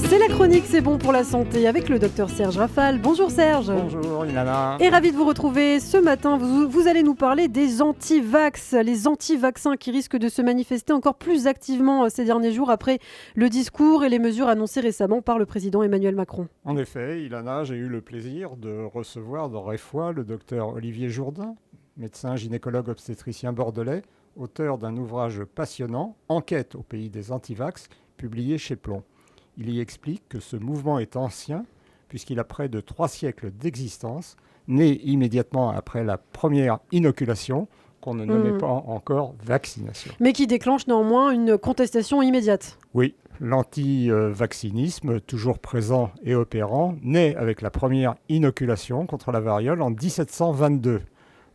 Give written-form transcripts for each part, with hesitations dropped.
C'est la chronique C'est bon pour la santé avec le docteur Serge Rafal. Bonjour Serge. Bonjour Ilana. Et ravi de vous retrouver ce matin. Vous allez nous parler des anti-vax, les anti-vaccins qui risquent de se manifester encore plus activement ces derniers jours après le discours et les mesures annoncées récemment par le président Emmanuel Macron. En effet, Ilana, j'ai eu le plaisir de recevoir dans Réfoy le docteur Olivier Jourdain, médecin gynécologue obstétricien bordelais, auteur d'un ouvrage passionnant, Enquête au pays des anti-vax, publié chez Plomb. Il y explique que ce mouvement est ancien, puisqu'il a près de 3 siècles d'existence, né immédiatement après la première inoculation, qu'on ne nommait pas encore vaccination. Mais qui déclenche néanmoins une contestation immédiate. Oui, l'anti-vaccinisme, toujours présent et opérant, naît avec la première inoculation contre la variole en 1722.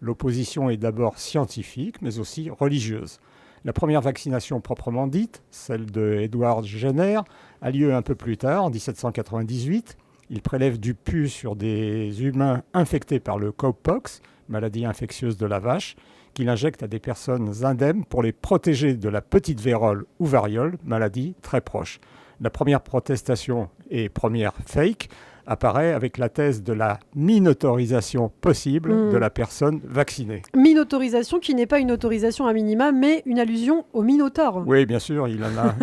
L'opposition est d'abord scientifique, mais aussi religieuse. La première vaccination proprement dite, celle de Edward Jenner, a lieu un peu plus tard, en 1798. Il prélève du pus sur des humains infectés par le cowpox, maladie infectieuse de la vache, qu'il injecte à des personnes indemnes pour les protéger de la petite vérole ou variole, maladie très proche. La première protestation et première fake apparaît avec la thèse de la minautorisation possible de la personne vaccinée. Minautorisation qui n'est pas une autorisation à minima, mais une allusion au Minotaure. Oui, bien sûr, il en a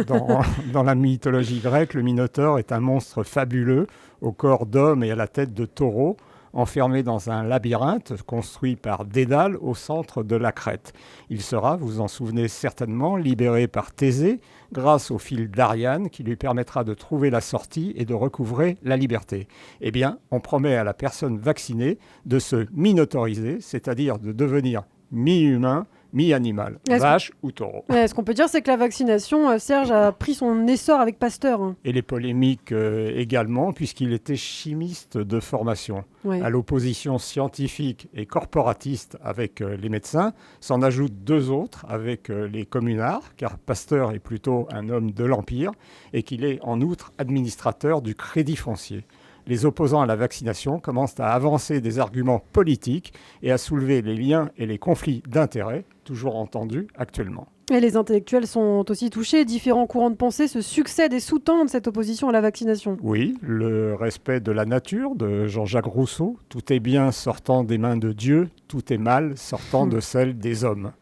dans la mythologie grecque, le Minotaure est un monstre fabuleux, au corps d'homme et à la tête de taureau, enfermé dans un labyrinthe construit par Dédale au centre de la Crète. Il sera, vous vous en souvenez certainement, libéré par Thésée grâce au fil d'Ariane qui lui permettra de trouver la sortie et de recouvrer la liberté. Eh bien, on promet à la personne vaccinée de se minautoriser, c'est-à-dire de devenir mi-humain, mi-animal, vache ou taureau. Ce qu'on peut dire, c'est que la vaccination, Serge, a pris son essor avec Pasteur. Et les polémiques également, puisqu'il était chimiste de formation. Ouais. À l'opposition scientifique et corporatiste avec les médecins, s'en ajoutent 2 autres avec les communards, car Pasteur est plutôt un homme de l'Empire, et qu'il est en outre administrateur du Crédit foncier. Les opposants à la vaccination commencent à avancer des arguments politiques et à soulever les liens et les conflits d'intérêts, toujours entendus actuellement. Et les intellectuels sont aussi touchés. Différents courants de pensée se succèdent et sous-tendent cette opposition à la vaccination. Oui, le respect de la nature de Jean-Jacques Rousseau. Tout est bien sortant des mains de Dieu, tout est mal sortant de celles des hommes.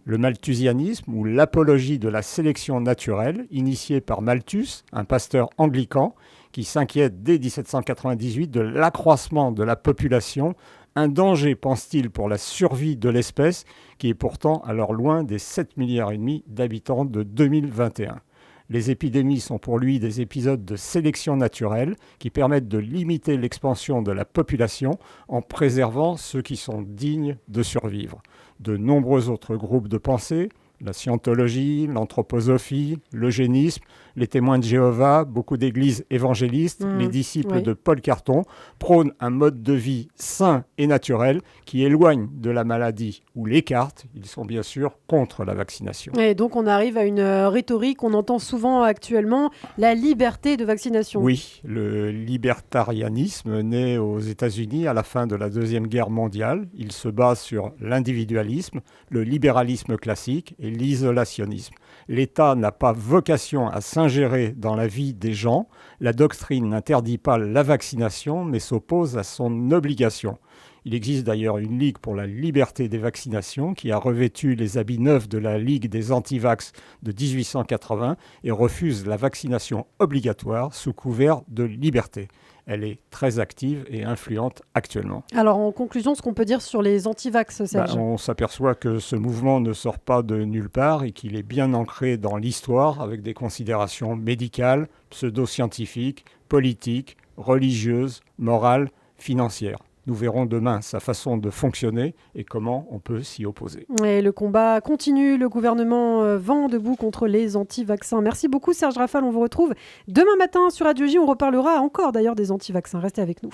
Le malthusianisme ou l'apologie de la sélection naturelle, initiée par Malthus, un pasteur anglican, qui s'inquiète dès 1798 de l'accroissement de la population, un danger, pense-t-il, pour la survie de l'espèce, qui est pourtant alors loin des 7,5 milliards d'habitants de 2021. Les épidémies sont pour lui des épisodes de sélection naturelle qui permettent de limiter l'expansion de la population en préservant ceux qui sont dignes de survivre. De nombreux autres groupes de pensée, la scientologie, l'anthroposophie, l'eugénisme, les témoins de Jéhovah, beaucoup d'églises évangélistes, les disciples de Paul Carton prônent un mode de vie sain et naturel qui éloigne de la maladie ou l'écarte. Ils sont bien sûr contre la vaccination. Et donc on arrive à une rhétorique qu'on entend souvent actuellement, la liberté de vaccination. Oui, le libertarianisme naît aux États-Unis à la fin de la Deuxième Guerre mondiale. Il se base sur l'individualisme, le libéralisme classique et l'isolationnisme. L'État n'a pas vocation à s'ingérer dans la vie des gens. La doctrine n'interdit pas la vaccination, mais s'oppose à son obligation. Il existe d'ailleurs une Ligue pour la liberté des vaccinations qui a revêtu les habits neufs de la Ligue des antivax de 1880 et refuse la vaccination obligatoire sous couvert de liberté. Elle est très active et influente actuellement. Alors en conclusion, ce qu'on peut dire sur les antivax, Serge ? On s'aperçoit que ce mouvement ne sort pas de nulle part et qu'il est bien ancré dans l'histoire avec des considérations médicales, pseudo-scientifiques, politiques, religieuses, morales, financières. Nous verrons demain sa façon de fonctionner et comment on peut s'y opposer. Et le combat continue, le gouvernement vent debout contre les anti-vaccins. Merci beaucoup Serge Rafal, on vous retrouve demain matin sur Radio J. On reparlera encore d'ailleurs des anti-vaccins. Restez avec nous.